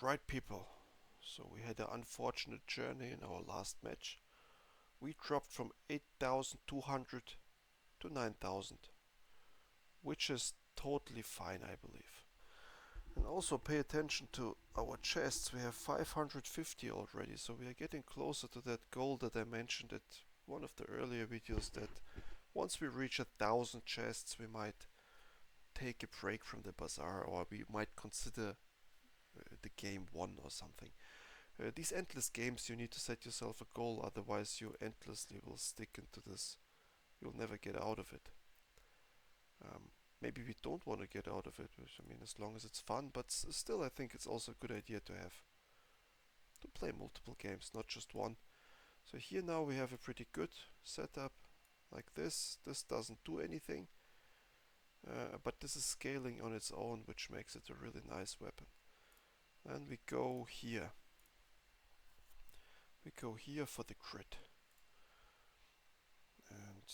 Alright people, so we had an unfortunate journey in our last match. We dropped from 8,200 to 9,000, which is totally fine I believe. And also pay attention to our chests, we have 550 already, so we are getting closer to that goal that I mentioned at one of the earlier videos, that once we reach 1,000 chests we might take a break from the bazaar, or we might consider the game won or something. These endless games, you need to set yourself a goal, otherwise you endlessly will stick into this. You'll never get out of it. Maybe we don't want to get out of it, which, I mean, as long as it's fun, but still I think it's also a good idea to play multiple games, not just one. So here now we have a pretty good setup, like this. This doesn't do anything, but this is scaling on its own, which makes it a really nice weapon. And we go here. We go here for the crit. And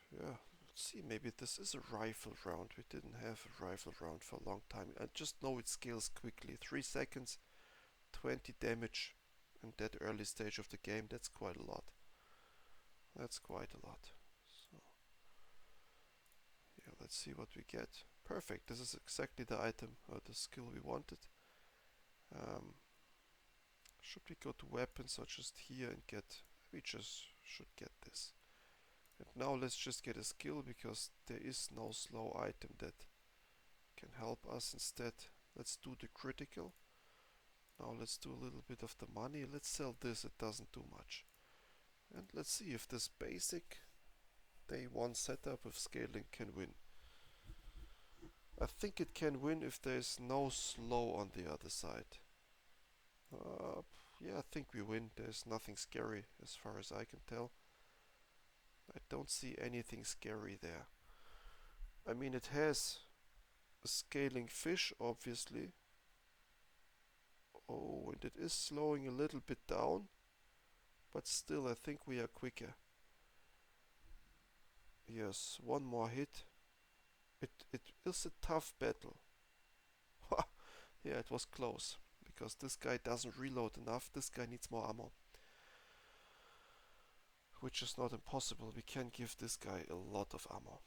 yeah, let's see, maybe this is a rifle round. We didn't have a rifle round for a long time. I just know it scales quickly. 3 seconds, 20 damage in that early stage of the game. That's quite a lot. That's quite a lot. So yeah, let's see what we get. Perfect. This is exactly the item or the skill we wanted. Should we go to weapons or just here and get... We just should get this. And now let's just get a skill, because there is no slow item that can help us. Instead, let's do the critical. Now let's do a little bit of the money. Let's sell this, it doesn't do much. And let's see if this basic day 1 setup of scaling can win. I think it can win if there is no slow on the other side. Yeah, I think we win. There's nothing scary as far as I can tell. I don't see anything scary there. I mean, it has a scaling fish, obviously. Oh, and it is slowing a little bit down. But still, I think we are quicker. Yes, one more hit. It is a tough battle. Yeah, it was close. Because this guy doesn't reload enough. This guy needs more ammo. Which is not impossible. We can give this guy a lot of ammo.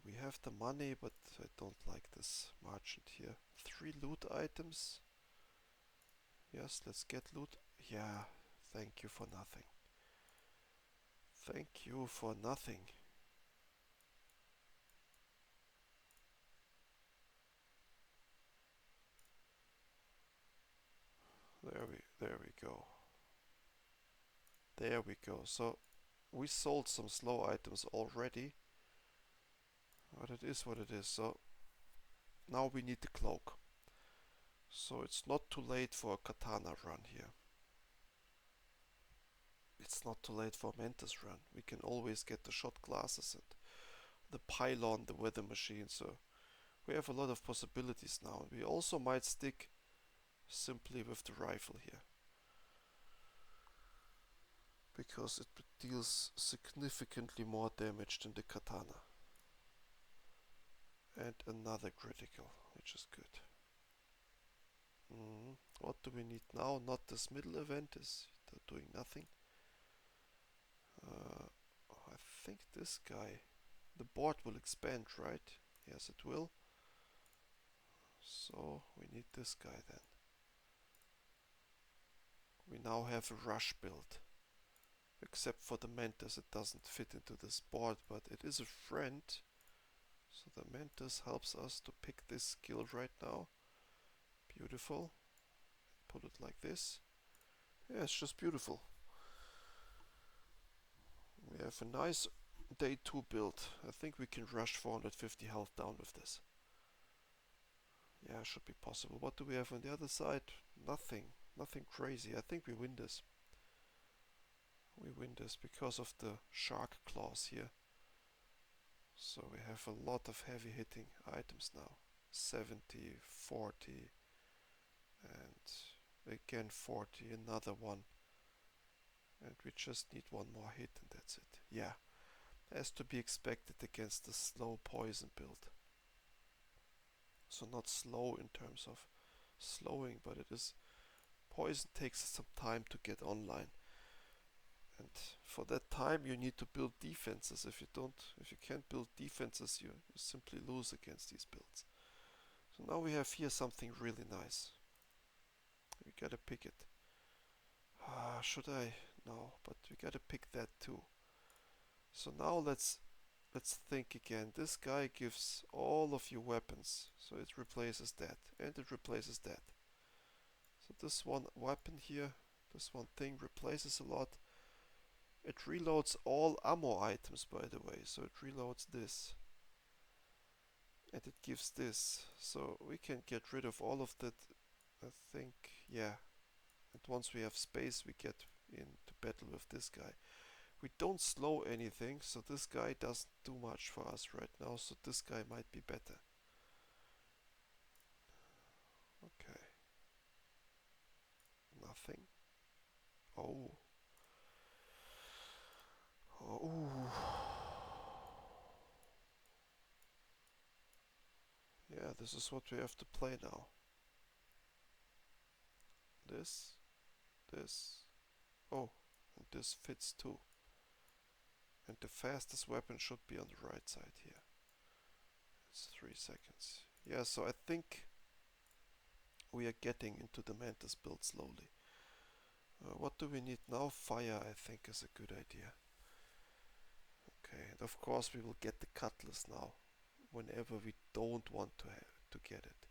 We have the money, but I don't like this merchant here. 3 loot items. Yes, let's get loot. Yeah, thank you for nothing. Thank you for nothing. There we go. There we go. So we sold some slow items already, but it is what it is. So now we need the cloak. So it's not too late for a katana run here. It's not too late for a mantis run. We can always get the shot glasses and the pylon, the weather machine. So we have a lot of possibilities now. We also might stick simply with the rifle here, because it deals significantly more damage than the katana. And another critical, which is good. What do we need now? Not this middle event, is doing nothing. I think this guy, the board will expand, right? Yes, it will. So we need this guy then. We now have a rush build. Except for the mantis, it doesn't fit into this board, but it is a friend. So the mantis helps us to pick this skill right now. Beautiful. Put it like this. Yeah, it's just beautiful. We have a nice day 2 build. I think we can rush 450 health down with this. Yeah, should be possible. What do we have on the other side? Nothing. Nothing crazy. I think we win this. We win this because of the shark claws here. So we have a lot of heavy hitting items now. 70, 40, and again 40, another one. And we just need one more hit and that's it. Yeah, as to be expected against the slow poison build. So not slow in terms of slowing, but it is poison takes some time to get online. And for that time you need to build defenses. If you can't build defenses, you simply lose against these builds. So now we have here something really nice. We gotta pick it. Should I? No, but we gotta pick that too. So now let's think again. This guy gives all of you weapons, so it replaces that, and it replaces that. So this one weapon here, this one thing replaces a lot. It reloads all ammo items, by the way, so it reloads this. And it gives this, so we can get rid of all of that, I think, yeah. And once we have space, we get into battle with this guy. We don't slow anything, so this guy doesn't do much for us right now, so this guy might be better. Okay. Nothing. Oh. Oh. Yeah, this is what we have to play now. This. This. Oh. And this fits too. And the fastest weapon should be on the right side here. It's 3 seconds. Yeah, so I think we are getting into the Mantis build slowly. What do we need now? Fire, I think, is a good idea. Okay, and of course we will get the Cutlass now, whenever we don't want to get it.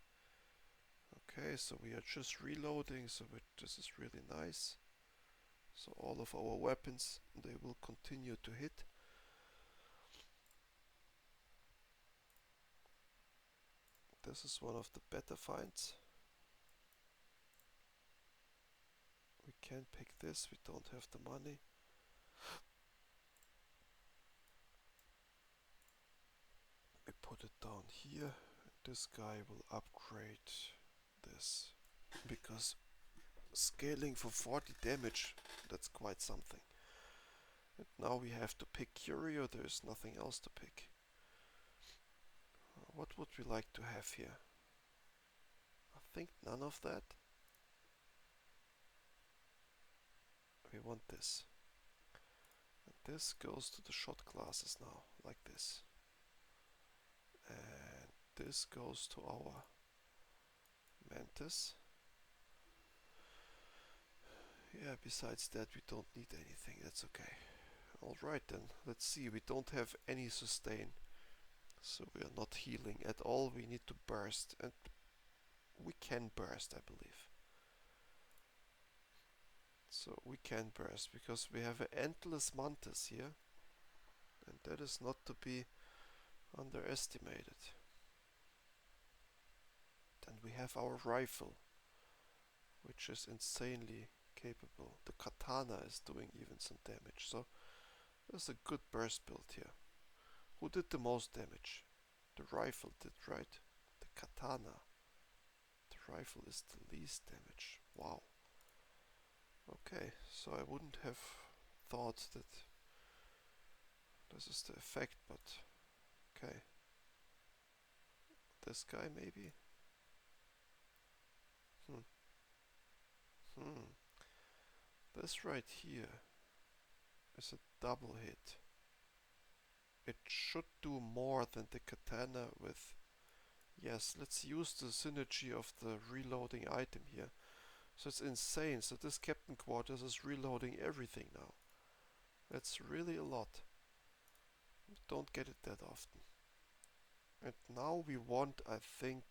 Okay, so we are just reloading, so this is really nice. So all of our weapons, they will continue to hit. This is one of the better finds. We can pick this, we don't have the money. We put it down here. This guy will upgrade this, because scaling for 40 damage, that's quite something. And now we have to pick Curio, there is nothing else to pick. What would we like to have here? I think none of that. We want this. And this goes to the shot classes now, like this. And this goes to our Mantis. Yeah, besides that we don't need anything, that's okay. Alright then, let's see, we don't have any sustain. So we are not healing at all, we need to burst. And we can burst, I believe. So we can burst, because we have an endless Mantis here. And that is not to be underestimated. Then we have our rifle, which is insanely capable. The katana is doing even some damage, so there's a good burst build here. Who did the most damage? The rifle did, right? The katana. The rifle is the least damage. Wow. Okay, so I wouldn't have thought that this is the effect, but okay. This guy maybe? Hmm. Hmm. This right here is a double hit. It should do more than the katana with... Yes, let's use the synergy of the reloading item here. So it's insane. So this Captain Quarters is reloading everything now. That's really a lot. We don't get it that often. And now we want, I think...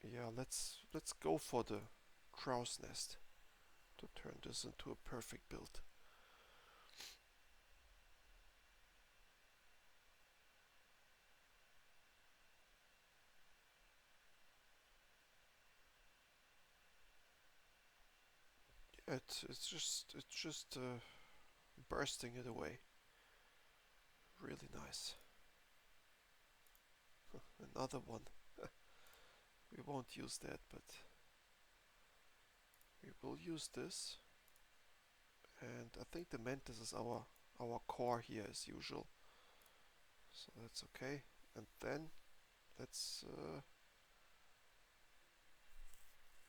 Yeah, let's go for the crow's nest to turn this into a perfect build. It's just bursting it away. Really nice. Another one. We won't use that, but we will use this. And I think the Mantis is our core here as usual. So that's okay. And then let's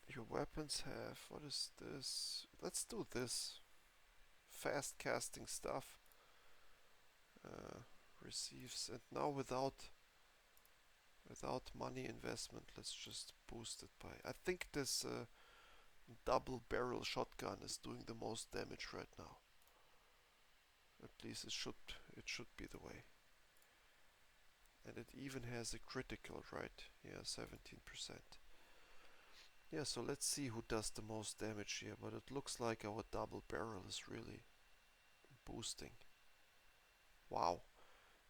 your weapons have, what is this? Let's do this. Fast casting stuff. Uh, Receives, and now without money investment, let's just boost it by. I think this double barrel shotgun is doing the most damage right now. At least it should be the way. And it even has a critical, right? Yeah, 17%. Yeah, so let's see who does the most damage here, but it looks like our double barrel is really boosting. Wow.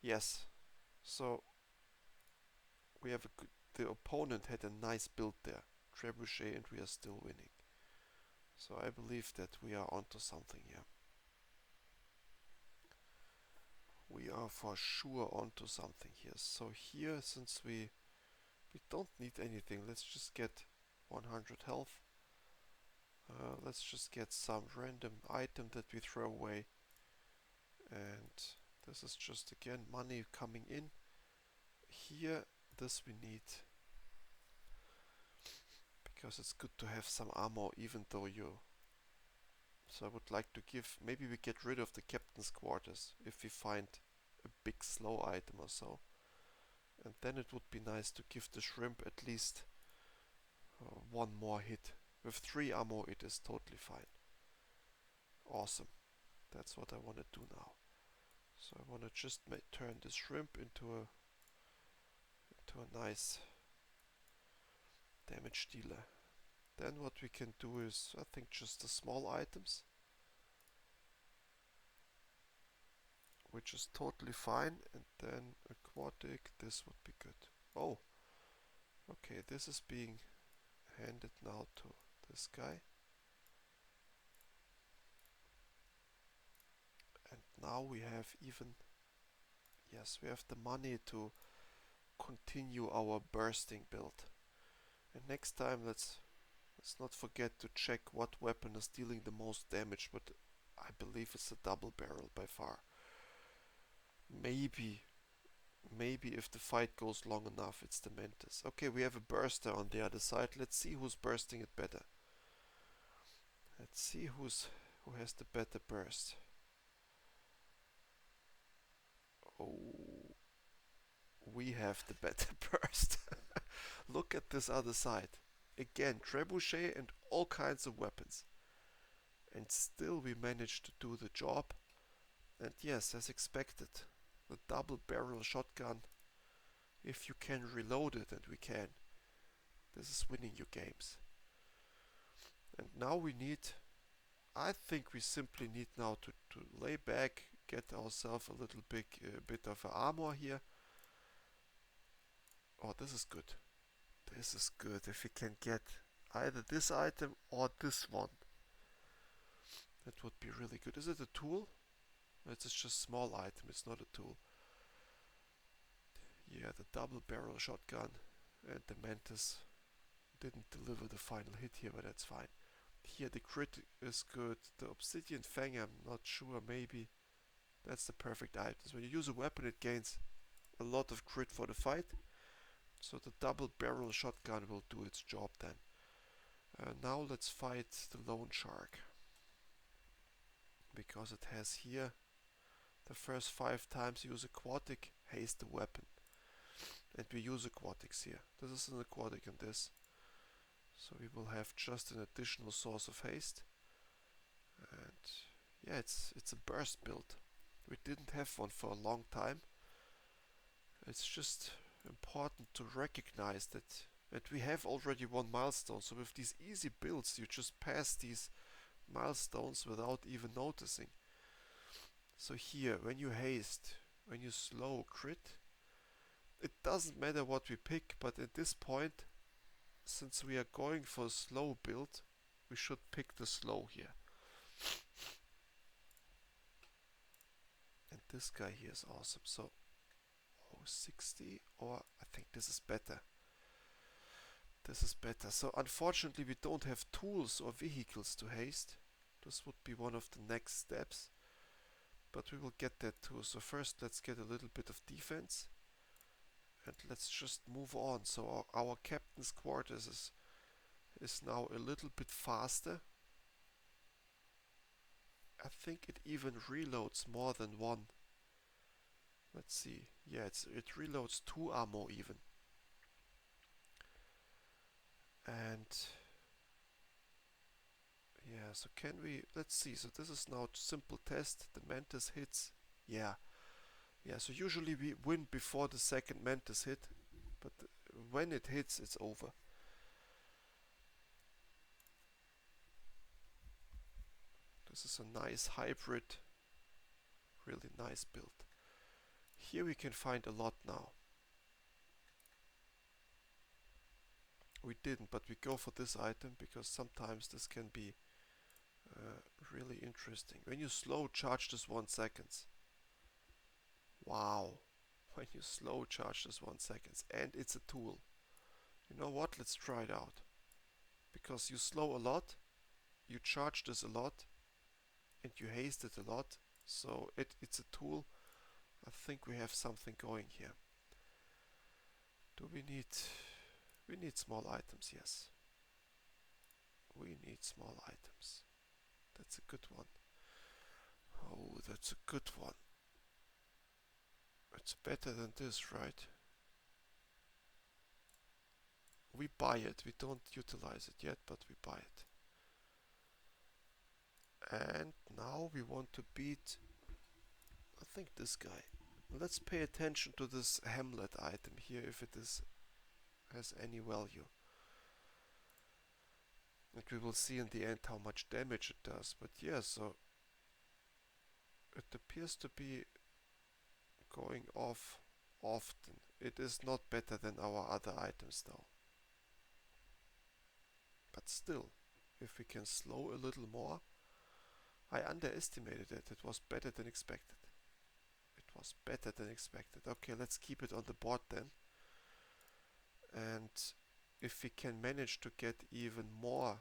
Yes. So we have the opponent had a nice build there, trebuchet, and we are still winning. So I believe that we are onto something here. We are for sure onto something here. So here, since we don't need anything, let's just get 100 health. Let's just get some random item that we throw away. And this is just again money coming in. Here, this we need. Because it's good to have some ammo even though you... So I would like to give... Maybe we get rid of the captain's quarters if we find a big slow item or so. And then it would be nice to give the shrimp at least one more hit. With 3 ammo it is totally fine. Awesome. That's what I want to do now. So I want to just turn this shrimp into a nice damage dealer. Then what we can do is, I think, just the small items, which is totally fine. And then aquatic, this would be good. Oh, okay, this is being handed now to this guy. And now we have even, yes, we have the money to continue our bursting build. And next time let's not forget to check what weapon is dealing the most damage, but I believe it's a double barrel by far. Maybe if the fight goes long enough, it's the Mantis. Okay, we have a burster on the other side. Let's see who's bursting it better. Let's see who has the better burst. Oh, we have the better burst. Look at this other side. Again, trebuchet and all kinds of weapons. And still we managed to do the job. And yes, as expected, the double barrel shotgun, if you can reload it, and we can, this is winning you games. And now we need, I think we simply need now to lay back, get ourselves a little bit of armor here. Oh, this is good. This is good if we can get either this item or this one. That would be really good. Is it a tool? It's just a small item, it's not a tool. Yeah, the double barrel shotgun and the Mantis didn't deliver the final hit here, but that's fine. Here the crit is good. The obsidian fang, I'm not sure, maybe. That's the perfect items. When you use a weapon, it gains a lot of crit for the fight. So the double barrel shotgun will do its job then. Now let's fight the lone shark. Because it has here the first 5 times use aquatic, haste the weapon. And we use aquatics here. This is an aquatic in this. So we will have just an additional source of haste. And yeah, it's a burst build. We didn't have one for a long time. It's just important to recognize that we have already one milestone. So with these easy builds, you just pass these milestones without even noticing. So here, when you haste, when you slow crit, it doesn't matter what we pick, but at this point, since we are going for a slow build, we should pick the slow here. And this guy here is awesome. So, 60, or I think this is better. This is better. So unfortunately we don't have tools or vehicles to haste. This would be one of the next steps. But we will get that too. So first let's get a little bit of defense. And let's just move on. So our captain's quarters is now a little bit faster. I think it even reloads more than one. Let's see. Yeah, it reloads 2 ammo even. And yeah, so can we, let's see. So this is now simple test. The Mantis hits. Yeah. Yeah, so usually we win before the second Mantis hit, but when it hits, it's over. This is a nice hybrid, really nice build. Here we can find a lot now. We didn't, but we go for this item because sometimes this can be really interesting. When you slow charge this 1 seconds. Wow. When you slow charge this 1 seconds. And it's a tool. You know what? Let's try it out. Because you slow a lot, you charge this a lot, and you haste it a lot. So it's a tool. I think we have something going here. Do we need small items? Yes. We need small items. That's a good one. Oh, that's a good one. It's better than this, right? We buy it. We don't utilize it yet, but we buy it. And now we want to beat, I think, this guy. Let's pay attention to this Hamlet item here, if it has any value. And we will see in the end how much damage it does. But yeah, so it appears to be going off often. It is not better than our other items though. But still, if we can slow a little more, I underestimated it. It was better than expected. It was better than expected. Okay, let's keep it on the board then. And if we can manage to get even more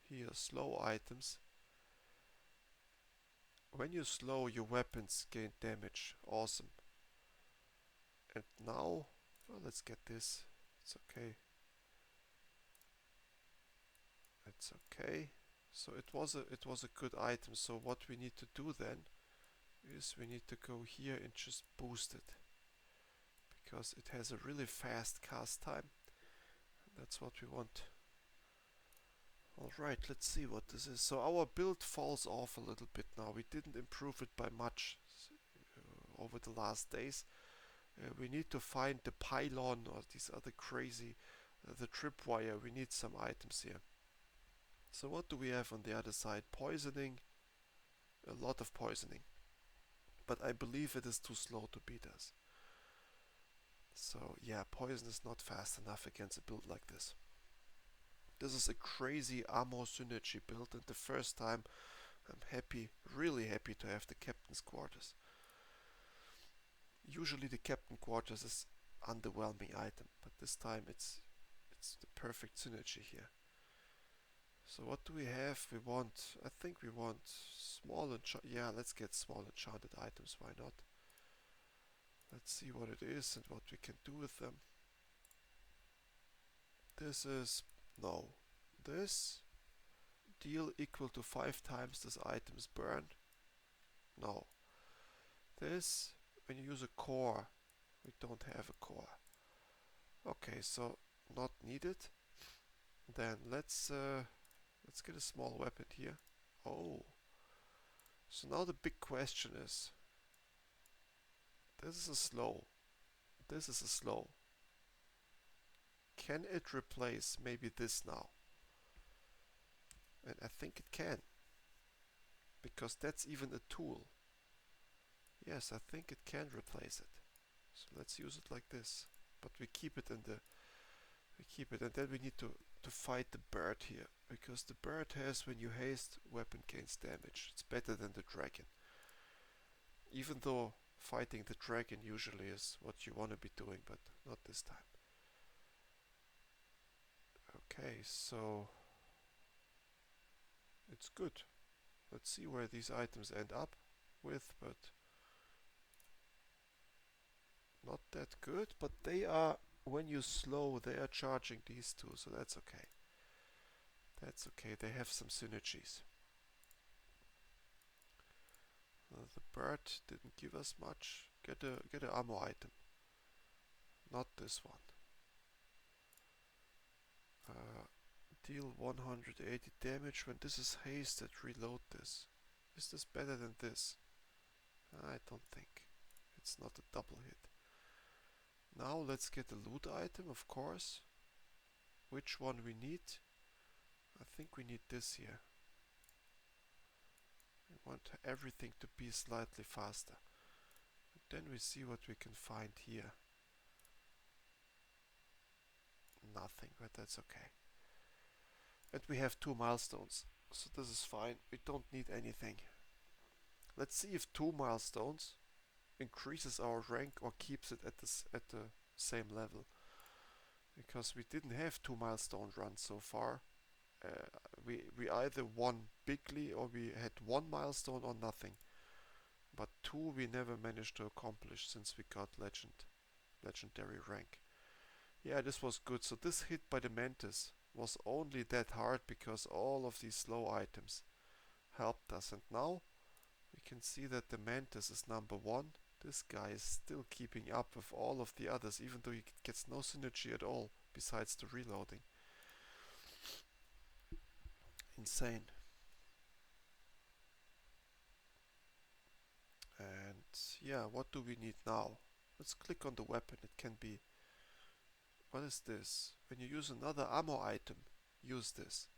here, slow items. When you slow, your weapons gain damage. Awesome. And now, well, let's get this. It's okay. It's okay. So it was a good item. So what we need to do then is we need to go here and just boost it, because it has a really fast cast time. That's what we want. Alright, let's see what this is. So our build falls off a little bit now. We didn't improve it by much over the last days. We need to find the pylon or these other crazy, the tripwire. We need some items here. So what do we have on the other side? Poisoning. A lot of poisoning. But I believe it is too slow to beat us. So yeah, poison is not fast enough against a build like this. This is a crazy ammo synergy build, and the first time I'm happy, really happy to have the captain's quarters. Usually the captain quarters is underwhelming item, but this time it's the perfect synergy here. So what do we have? I think we want small yeah, let's get small enchanted items, why not? Let's see what it is and what we can do with them. This is, no. This, deal equal to 5 times this item's burn. No. This, when you use a core, we don't have a core. Okay, so not needed. Then let's get a small weapon here. Oh. So now the big question is, this is a slow. This is a slow. Can it replace maybe this now? And I think it can, because that's even a tool. Yes, I think it can replace it. So let's use it like this. But we keep it and then we need to fight the bird here, because the bird has, when you haste, weapon gains damage. It's better than the dragon. Even though fighting the dragon usually is what you want to be doing, but not this time. Okay, so it's good. Let's see where these items end up with, but not that good, but they are, when you slow, they are charging these two, so that's okay. That's okay, they have some synergies. The bird didn't give us much. Get a ammo item. Not this one. Deal 180 damage when this is hasted. Reload this. Is this better than this? I don't think. It's not a double hit. Now let's get a loot item, of course. Which one we need? I think we need this here. We want everything to be slightly faster. Then we see what we can find here. Nothing, but that's okay. And we have 2 milestones, so this is fine. We don't need anything. Let's see if 2 milestones increases our rank or keeps it at the same level. Because we didn't have 2 milestone runs so far. We either won bigly or we had 1 milestone or nothing. But 2 we never managed to accomplish since we got legendary rank. Yeah, this was good. So this hit by the Mantis was only that hard because all of these slow items helped us. And now we can see that the Mantis is number 1. This guy is still keeping up with all of the others, even though he gets no synergy at all besides the reloading. Insane. And yeah, what do we need now? Let's click on the weapon. It can be... What is this? When you use another ammo item, use this.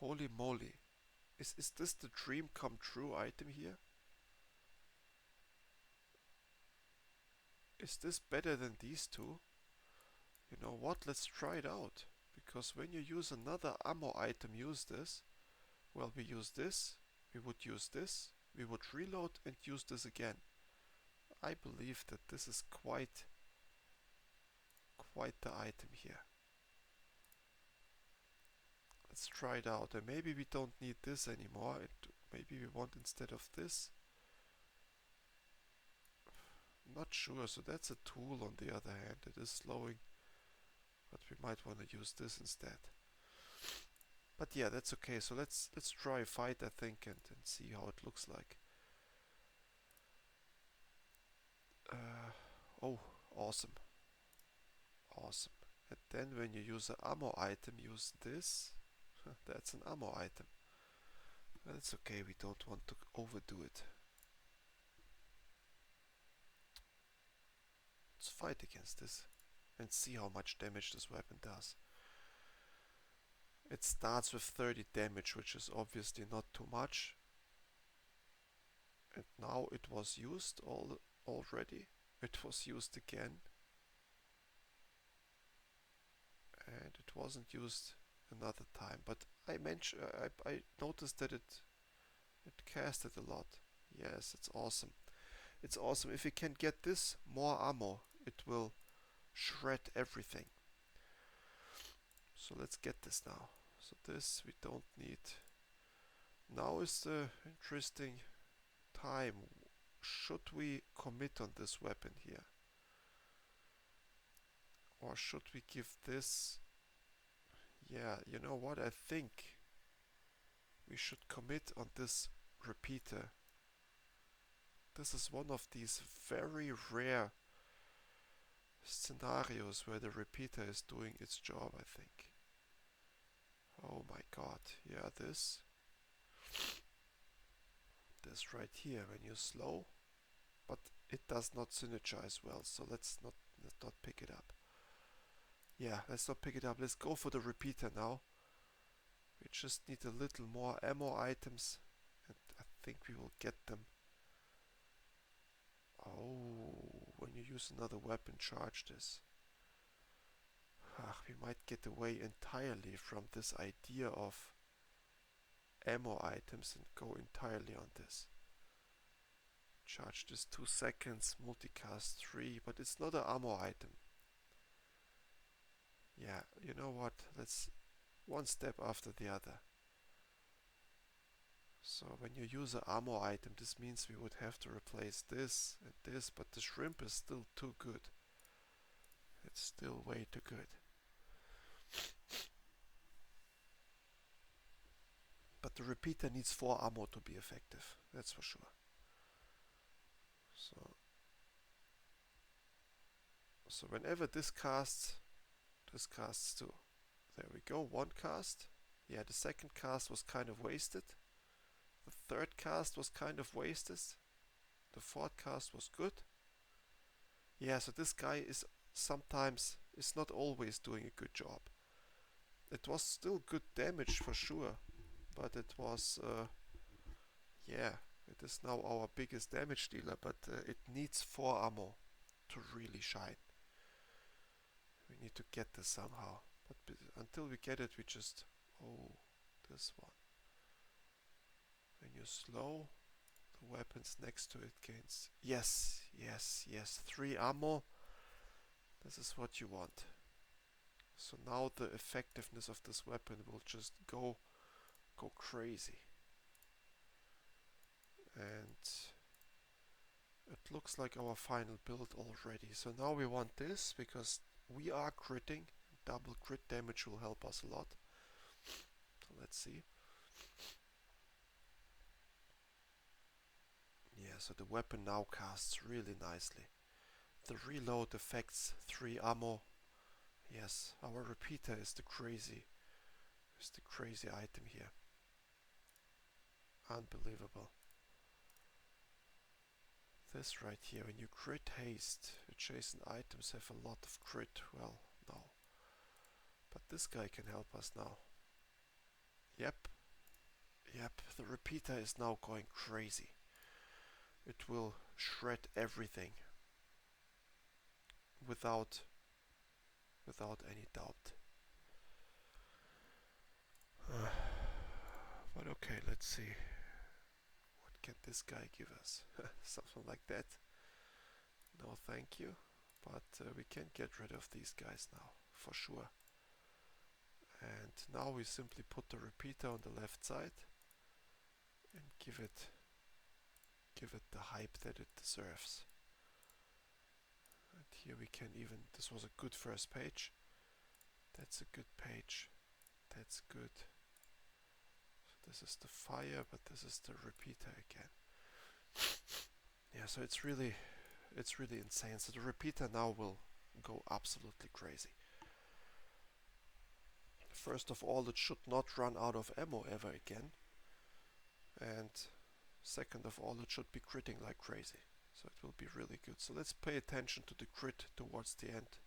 Holy moly. Is this the dream come true item here? Is this better than these two? You know what? Let's try it out. Because when you use another ammo item, use this. Well, we use this. We would use this. We would reload and use this again. I believe that this is quite the item here. Let's try it out. And maybe we don't need this anymore. Maybe we want instead of this. Not sure. So that's a tool on the other hand. It is slowing. But we might want to use this instead. But yeah, that's okay. So let's try a fight, I think, and see how it looks like. Oh, awesome. Awesome. And then when you use an ammo item, use this. That's an ammo item. That's okay, we don't want to overdo it. Let's fight against this and see how much damage this weapon does. It starts with 30 damage, which is obviously not too much. And now it was used already. It was used again. And it wasn't used another time. But I noticed that it casted a lot. Yes, it's awesome. It's awesome. If we can get this more ammo, it will shred everything. So let's get this now. So this we don't need. Now is the interesting time. Should we commit on this weapon here? Or should we give this... Yeah, you know what? I think we should commit on this repeater. This is one of these very rare scenarios where the repeater is doing its job, I think. Oh my god, yeah, this right here, when you slow, but it does not synergize well, so let's not pick it up. Yeah, let's not pick it up. Let's go for the repeater now. We just need a little more ammo items, and I think we will get them. Oh, when you use another weapon, charge this. We might get away entirely from this idea of ammo items and go entirely on this. Charge this 2 seconds, multicast 3, but it's not an ammo item. Yeah, you know what? Let's one step after the other. So when you use an ammo item, this means we would have to replace this and this, but the shrimp is still too good. It's still way too good. But the repeater needs 4 ammo to be effective, that's for sure. So whenever this casts too. There we go, 1 cast. Yeah, the second cast was kind of wasted. The third cast was kind of wasted. The fourth cast was good. Yeah, so this guy is not always doing a good job. It was still good damage for sure, but it was, yeah, it is now our biggest damage dealer, but it needs 4 ammo to really shine. We need to get this somehow, but until we get it, we just, oh, this one. When you slow, the weapons next to it gains, yes, 3 ammo. This is what you want. So now the effectiveness of this weapon will just go crazy. And it looks like our final build already. So now we want this because we are critting. Double crit damage will help us a lot. So let's see. Yeah, so the weapon now casts really nicely. The reload affects 3 ammo. Yes, our repeater is the crazy item here. Unbelievable. This right here, when you crit haste, adjacent items have a lot of crit. Well, no. But this guy can help us now. Yep, the repeater is now going crazy. It will shred everything without any doubt. But okay, let's see. What can this guy give us? Something like that. No, thank you. But we can get rid of these guys now, for sure. And now we simply put the repeater on the left side and give it the hype that it deserves. And here we can even, this was a good first page. That's a good page. That's good. So this is the fire, but this is the repeater again. Yeah, so it's really insane. So the repeater now will go absolutely crazy. First of all, it should not run out of ammo ever again. And second of all, it should be critting like crazy. So it will be really good. So let's pay attention to the crit towards the end.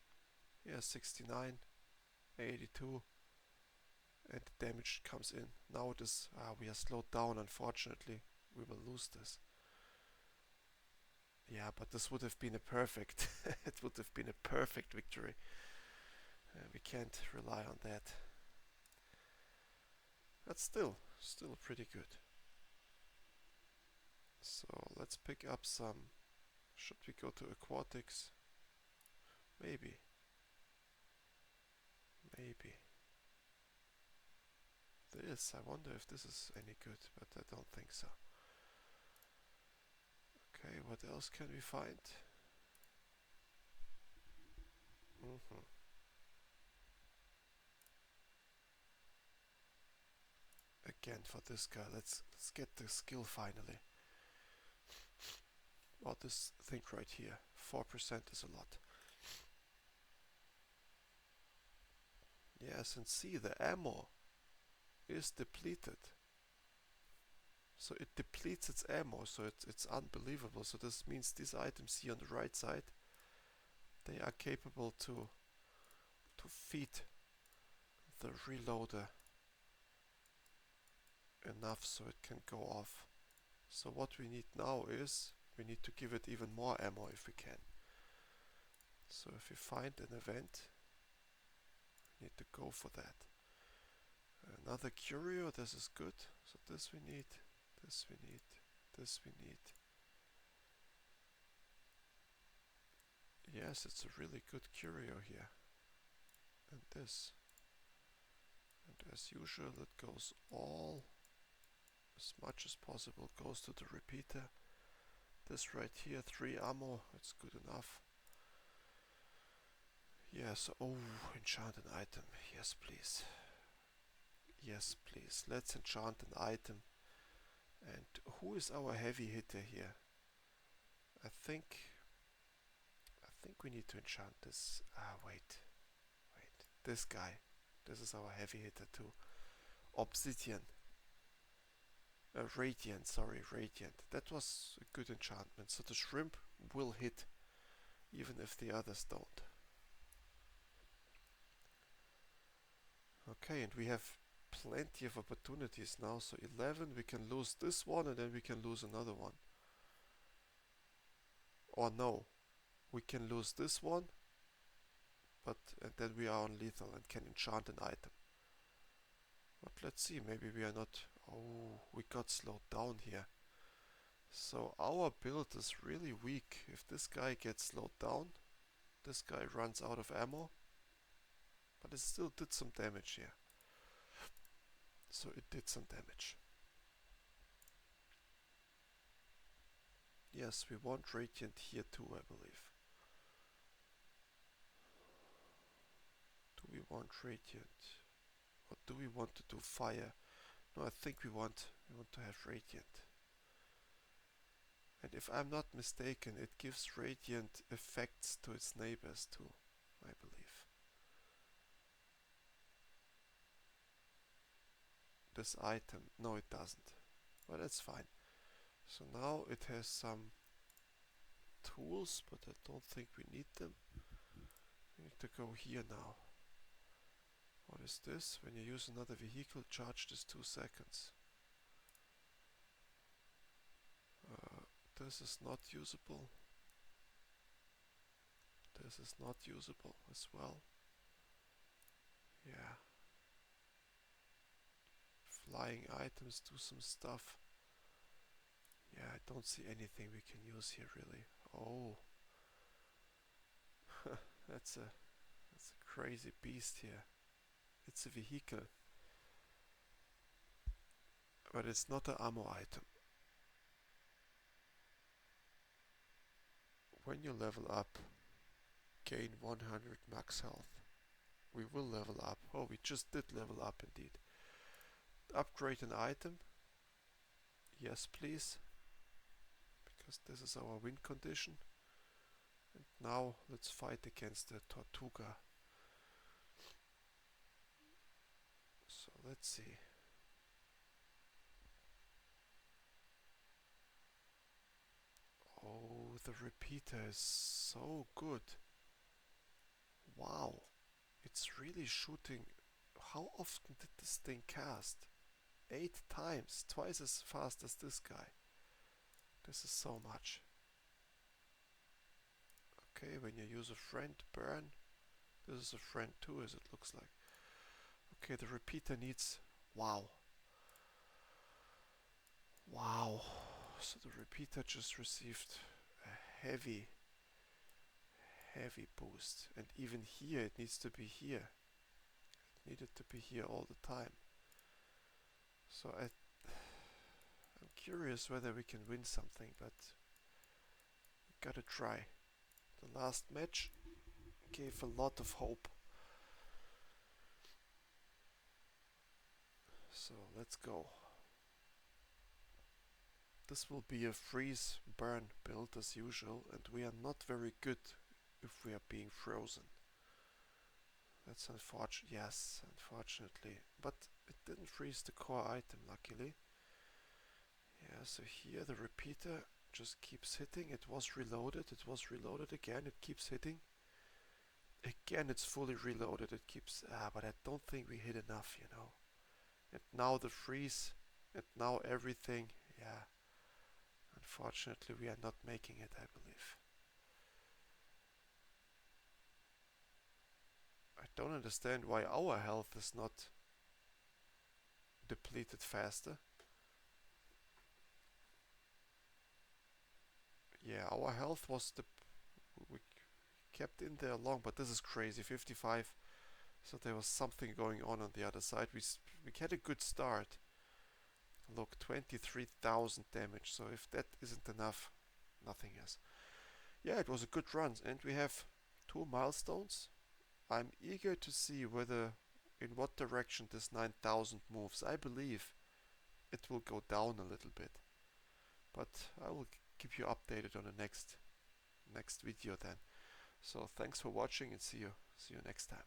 Yeah, 69, 82, and the damage comes in. Now it is, we are slowed down, unfortunately. We will lose this. Yeah, but this would have been a perfect, it would have been a perfect victory. We can't rely on that. That's still pretty good. So let's pick up some. Should we go to aquatics? Maybe. This, I wonder if this is any good, but I don't think so. Okay, what else can we find? Again, for this guy, let's get the skill finally. Oh, this thing right here, 4% is a lot. Yes, and see, the ammo is depleted. So it depletes its ammo, so it's unbelievable. So this means these items here on the right side, they are capable to feed the reloader enough so it can go off. So what we need now is, we need to give it even more ammo if we can. So if we find an event, we need to go for that. Another curio, this is good. So this we need, this we need, this we need. Yes, it's a really good curio here. And this. And as usual, it goes all as much as possible goes to the repeater. This right here, 3 ammo, it's good enough. Yes, oh, enchant an item. Yes, please. Yes, please. Let's enchant an item. And who is our heavy hitter here? I think we need to enchant this. Wait. This guy. This is our heavy hitter too. Obsidian. Radiant, sorry, Radiant. That was a good enchantment. So the shrimp will hit, even if the others don't. Okay, and we have plenty of opportunities now. So 11, we can lose this one and then we can lose another one. Or no, we can lose this one, and then we are on lethal and can enchant an item. But let's see, maybe we are not. Oh, we got slowed down here. So our build is really weak. If this guy gets slowed down, this guy runs out of ammo. But it still did some damage here. So it did some damage. Yes, we want Radiant here too, I believe. Do we want Radiant? Or do we want to do fire? No, I think we want to have Radiant. And if I'm not mistaken, it gives Radiant effects to its neighbors too, I believe. This item, no it doesn't. But that's fine. So now it has some tools, but I don't think we need them. We need to go here now. What is this? When you use another vehicle, charge this 2 seconds. This is not usable. This is not usable as well. Yeah. Flying items do some stuff. Yeah, I don't see anything we can use here really. Oh. That's a crazy beast here. It's a vehicle. But it's not an ammo item. When you level up, gain 100 max health. We will level up. Oh, we just did level up indeed. Upgrade an item. Yes, please. Because this is our win condition. And now let's fight against the Tortuga. So let's see. Oh, the repeater is so good. Wow. It's really shooting. How often did this thing cast? 8 times. Twice as fast as this guy. This is so much. Okay, when you use a friend, burn. This is a friend too, as it looks like. Okay, the repeater needs... Wow. Wow. So the repeater just received a heavy boost. And even here, it needs to be here. It needed to be here all the time. So I'm curious whether we can win something, but we gotta try. The last match gave a lot of hope. So let's go. This will be a freeze burn build as usual, and we are not very good if we are being frozen. That's unfortunate. Yes, unfortunately. But it didn't freeze the core item, luckily. Yeah, so here the repeater just keeps hitting. It was reloaded. It was reloaded again. It keeps hitting. Again, it's fully reloaded. It keeps... but I don't think we hit enough, you know. And now the freeze. And now everything. Yeah. Unfortunately, we are not making it, I believe. I don't understand why our health is not depleted faster. Yeah, our health was we kept in there long, but this is crazy. 55. So there was something going on the other side. We had a good start. Look, 23,000 damage. So if that isn't enough, nothing is. Yeah, it was a good run, and we have 2 milestones. I'm eager to see whether, in what direction this 9,000 moves. I believe it will go down a little bit, but I will keep you updated on the next video then. So thanks for watching and see you next time.